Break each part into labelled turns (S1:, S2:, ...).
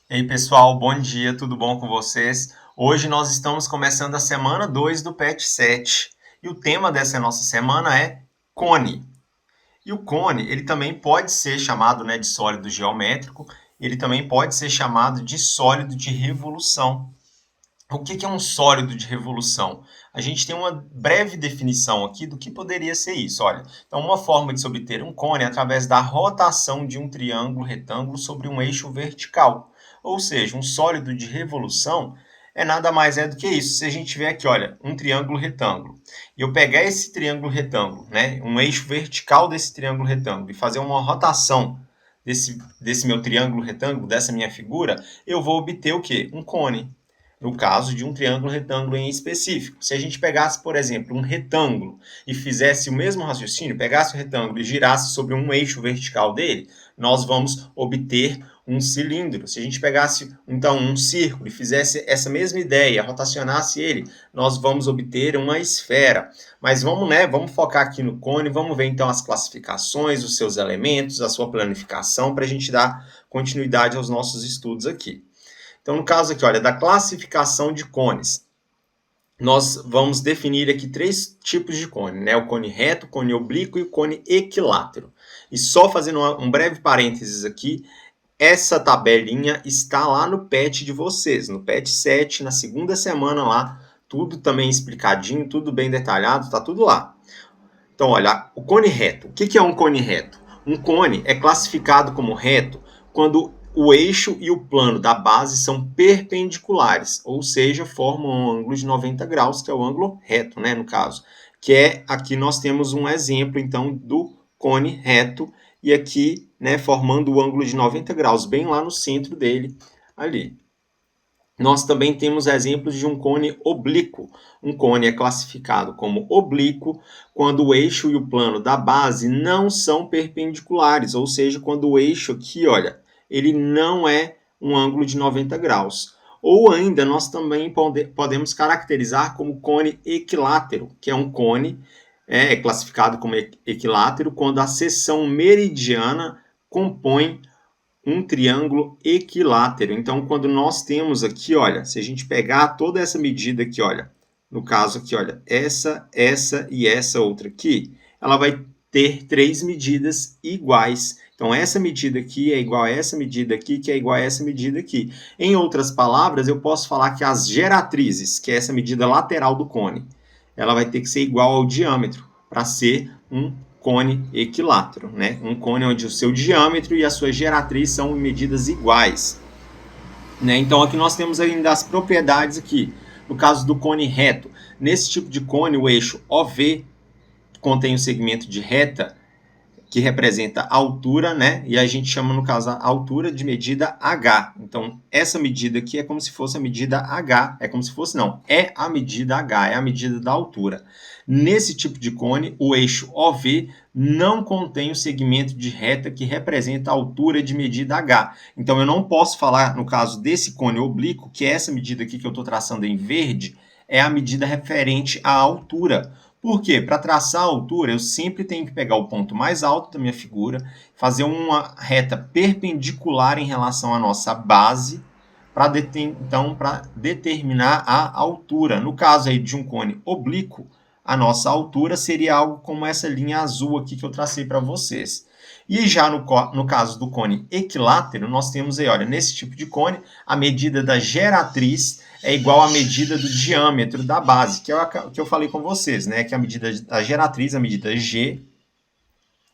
S1: Ei, pessoal, bom dia, tudo bom com vocês? Hoje nós estamos começando a semana 2 do PET 7 e o tema dessa nossa semana é cone. E o cone, ele também pode ser chamado, né, de sólido geométrico, ele também pode ser chamado de sólido de revolução. O que é um sólido de revolução? A gente tem uma breve definição aqui do que poderia ser isso. Olha, então uma forma de se obter um cone é através da rotação de um triângulo retângulo sobre um eixo vertical. Ou seja, um sólido de revolução é nada mais do que isso. Se a gente tiver aqui, olha, um triângulo retângulo, e eu pegar esse triângulo retângulo, né, um eixo vertical desse triângulo retângulo, e fazer uma rotação desse meu triângulo retângulo, dessa minha figura, eu vou obter o quê? Um cone no caso de um triângulo retângulo em específico. Se a gente pegasse, por exemplo, um retângulo e fizesse o mesmo raciocínio, pegasse o retângulo e girasse sobre um eixo vertical dele, nós vamos obter um cilindro. Se a gente pegasse, então, um círculo e fizesse essa mesma ideia, rotacionasse ele, nós vamos obter uma esfera. Mas vamos, né, vamos focar aqui no cone, vamos ver então as classificações, os seus elementos, a sua planificação, para a gente dar continuidade aos nossos estudos aqui. Então, no caso aqui, olha, da classificação de cones, nós vamos definir aqui três tipos de cone, né? O cone reto, o cone oblíquo e o cone equilátero. E só fazendo um breve parênteses aqui, essa tabelinha está lá no PET de vocês, no PET 7, na segunda semana lá, tudo também explicadinho, tudo bem detalhado, tá tudo lá. Então, olha, o cone reto. O que é um cone reto? Um cone é classificado como reto quando o eixo e o plano da base são perpendiculares, ou seja, formam um ângulo de 90 graus, que é o ângulo reto, né, no caso. Que é, aqui nós temos um exemplo, então, do cone reto, e aqui, né, formando o ângulo de 90 graus, bem lá no centro dele, ali. Nós também temos exemplos de um cone oblíquo. Um cone é classificado como oblíquo quando o eixo e o plano da base não são perpendiculares, ou seja, quando o eixo aqui, olha, ele não é um ângulo de 90 graus. Ou ainda, nós também podemos caracterizar como cone equilátero, que é um cone classificado como equilátero quando a seção meridiana compõe um triângulo equilátero. Então, quando nós temos aqui, olha, se a gente pegar toda essa medida aqui, olha, no caso aqui, olha, essa e essa outra aqui, ela vai ter três medidas iguais. Então, essa medida aqui é igual a essa medida aqui, que é igual a essa medida aqui. Em outras palavras, eu posso falar que as geratrizes, que é essa medida lateral do cone, ela vai ter que ser igual ao diâmetro para ser um cone equilátero, né? Um cone onde o seu diâmetro e a sua geratriz são medidas iguais, né? Então aqui nós temos ainda as propriedades aqui. No caso do cone reto, nesse tipo de cone o eixo OV contém o segmento de reta que representa a altura, né? E a gente chama, no caso, a altura de medida H. Então, essa medida aqui é como se fosse a medida H. É como se fosse, não. É a medida H, é a medida da altura. Nesse tipo de cone, o eixo OV não contém o segmento de reta que representa a altura de medida H. Então, eu não posso falar, no caso desse cone oblíquo, que essa medida aqui que eu estou traçando em verde é a medida referente à altura. Por quê? Para traçar a altura, eu sempre tenho que pegar o ponto mais alto da minha figura, fazer uma reta perpendicular em relação à nossa base, para determinar a altura. No caso aí de um cone oblíquo, a nossa altura seria algo como essa linha azul aqui que eu tracei para vocês. E já no caso do cone equilátero, nós temos aí, olha, nesse tipo de cone, a medida da geratriz é igual à medida do diâmetro da base, que é o que eu falei com vocês, né? Que a medida da geratriz, a medida G,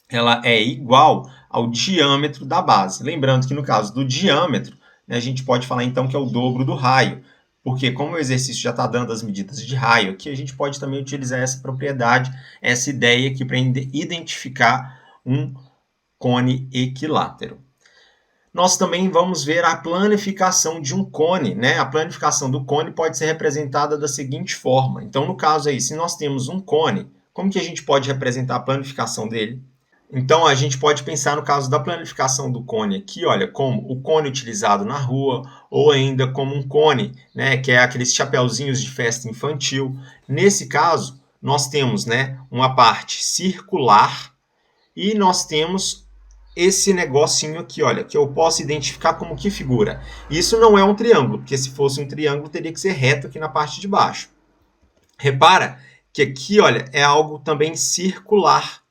S1: ela é igual ao diâmetro da base. Lembrando que no caso do diâmetro, né, a gente pode falar então que é o dobro do raio, porque como o exercício já está dando as medidas de raio aqui, a gente pode também utilizar essa propriedade, essa ideia aqui para identificar um cone equilátero. Nós também vamos ver a planificação de um cone, né? A planificação do cone pode ser representada da seguinte forma. Então, no caso aí, se nós temos um cone, como que a gente pode representar a planificação dele? Então, a gente pode pensar no caso da planificação do cone aqui, olha, como o cone utilizado na rua, ou ainda como um cone, né, que é aqueles chapeuzinhos de festa infantil. Nesse caso, nós temos, né, uma parte circular e nós temos esse negocinho aqui, olha, que eu posso identificar como que figura. Isso não é um triângulo, porque se fosse um triângulo teria que ser reto aqui na parte de baixo. Repara que aqui, olha, é algo também circular.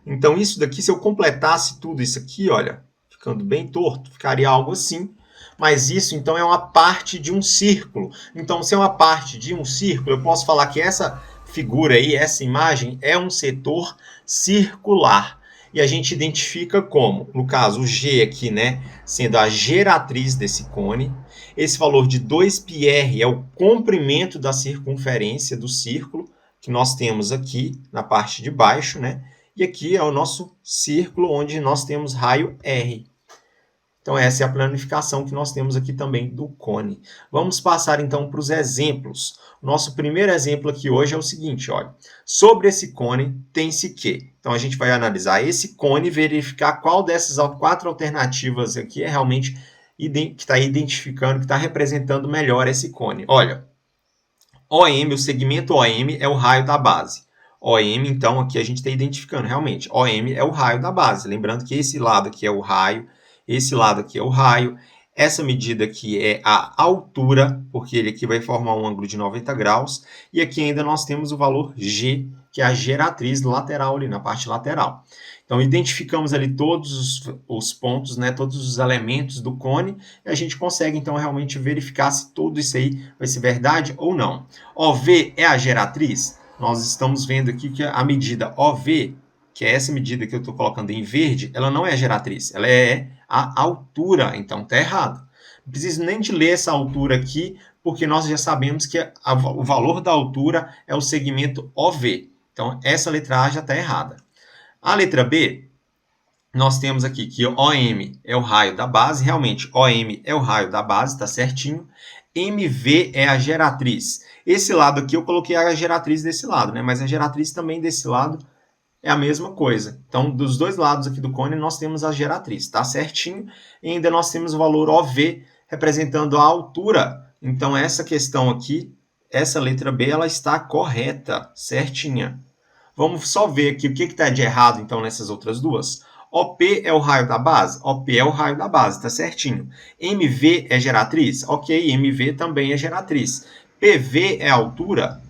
S1: Então, isso daqui, se eu completasse tudo isso aqui, olha, ficando bem torto, ficaria algo assim. Mas isso, então, é uma parte de um círculo. Então, se é uma parte de um círculo, eu posso falar que essa figura aí, essa imagem, é um setor circular. E a gente identifica como, no caso, o G aqui, né, sendo a geratriz desse cone. Esse valor de 2πr é o comprimento da circunferência do círculo, que nós temos aqui na parte de baixo, né? E aqui é o nosso círculo onde nós temos raio R. Então, essa é a planificação que nós temos aqui também do cone. Vamos passar, então, para os exemplos. O nosso primeiro exemplo aqui hoje é o seguinte, olha. Sobre esse cone, tem-se que. Então, a gente vai analisar esse cone e verificar qual dessas 4 alternativas aqui é realmente que está identificando, que está representando melhor esse cone. Olha, OM, o segmento OM é o raio da base. OM, então, aqui a gente está identificando realmente. OM é o raio da base. Lembrando que esse lado aqui é o raio, esse lado aqui é o raio. Essa medida aqui é a altura, porque ele aqui vai formar um ângulo de 90 graus. E aqui ainda nós temos o valor G, que é a geratriz lateral ali, na parte lateral. Então, identificamos ali todos os pontos, né, todos os elementos do cone, e a gente consegue, então, realmente verificar se tudo isso aí vai ser verdade ou não. OV é a geratriz? Nós estamos vendo aqui que a medida OV, que é essa medida que eu estou colocando em verde, ela não é a geratriz, ela é a altura, então está errado. Não preciso nem de ler essa altura aqui, porque nós já sabemos que o valor da altura é o segmento OV. Então, essa letra A já está errada. A letra B, nós temos aqui que OM é o raio da base, realmente OM é o raio da base, está certinho. MV é a geratriz. Esse lado aqui eu coloquei a geratriz desse lado, né? Mas a geratriz também desse lado é a mesma coisa. Então, dos dois lados aqui do cone, nós temos a geratriz, está certinho. E ainda nós temos o valor OV representando a altura. Então, essa questão aqui, essa letra B, ela está correta, certinha. Vamos só ver aqui o que está de errado, então, nessas outras duas. OP é o raio da base? OP é o raio da base, tá certinho. MV é geratriz? Ok, MV também é geratriz. PV é altura?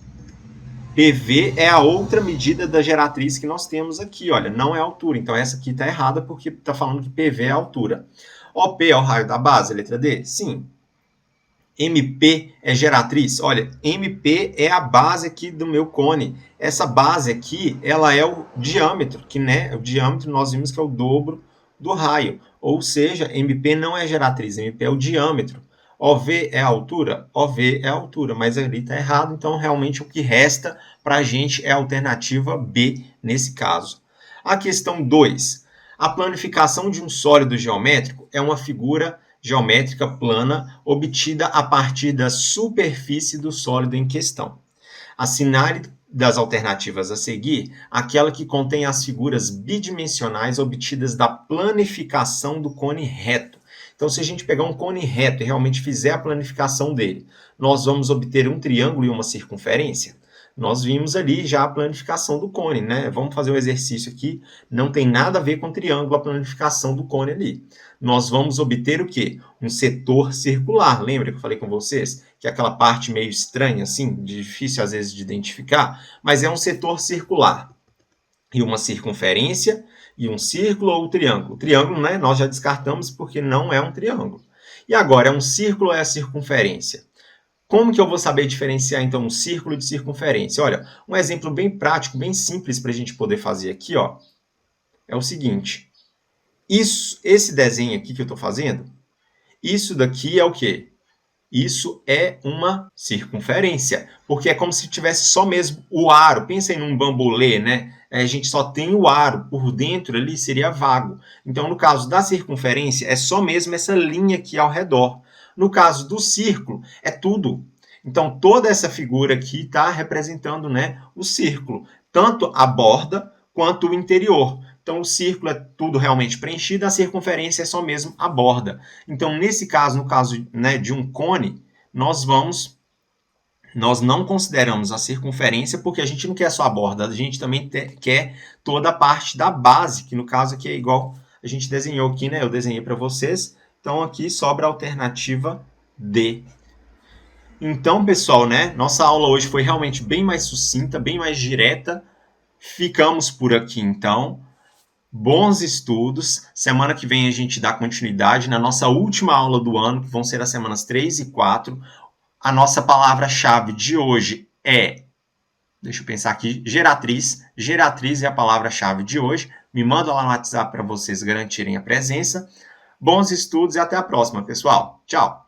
S1: PV é a outra medida da geratriz que nós temos aqui, olha, não é altura. Então, essa aqui está errada porque está falando que PV é altura. OP é o raio da base, letra D? Sim. MP é geratriz? Olha, MP é a base aqui do meu cone. Essa base aqui, ela é o diâmetro, que né, o diâmetro nós vimos que é o dobro do raio. Ou seja, MP não é geratriz, MP é o diâmetro. OV é a altura? OV é a altura, mas ali está errado, então realmente o que resta para a gente é a alternativa B nesse caso. A questão 2. A planificação de um sólido geométrico é uma figura geométrica plana obtida a partir da superfície do sólido em questão. Assinale das alternativas a seguir aquela que contém as figuras bidimensionais obtidas da planificação do cone reto. Então, se a gente pegar um cone reto e realmente fizer a planificação dele, nós vamos obter um triângulo e uma circunferência? Nós vimos ali já a planificação do cone, né? Vamos fazer um exercício aqui, não tem nada a ver com triângulo a planificação do cone ali. Nós vamos obter o quê? Um setor circular. Lembra que eu falei com vocês? Que é aquela parte meio estranha, assim, difícil às vezes de identificar, mas é um setor circular. E uma circunferência, e um círculo ou triângulo. Triângulo, né, nós já descartamos porque não é um triângulo. E agora, é um círculo ou é a circunferência? Como que eu vou saber diferenciar, então, um círculo de circunferência? Olha, um exemplo bem prático, bem simples para a gente poder fazer aqui, ó, é o seguinte. Esse desenho aqui que eu estou fazendo, isso daqui é o quê? Isso é uma circunferência, porque é como se tivesse só mesmo o aro. Pensa em um bambolê, né? A gente só tem o aro, por dentro ali seria vago. Então, no caso da circunferência, é só mesmo essa linha aqui ao redor. No caso do círculo, é tudo. Então, toda essa figura aqui está representando, né, o círculo, tanto a borda quanto o interior. Então, o círculo é tudo realmente preenchido, a circunferência é só mesmo a borda. Então, nesse caso, no caso, né, de um cone, nós não consideramos a circunferência porque a gente não quer só a borda, a gente também quer toda a parte da base, que no caso aqui é igual a gente desenhou aqui, né? Eu desenhei para vocês. Então, aqui sobra a alternativa D. Então, pessoal, né? Nossa aula hoje foi realmente bem mais sucinta, bem mais direta. Ficamos por aqui, então. Bons estudos. Semana que vem a gente dá continuidade na nossa última aula do ano, que vão ser as semanas 3 e 4. A nossa palavra-chave de hoje é, deixa eu pensar aqui, geratriz. Geratriz é a palavra-chave de hoje. Me manda lá no WhatsApp para vocês garantirem a presença. Bons estudos e até a próxima, pessoal. Tchau!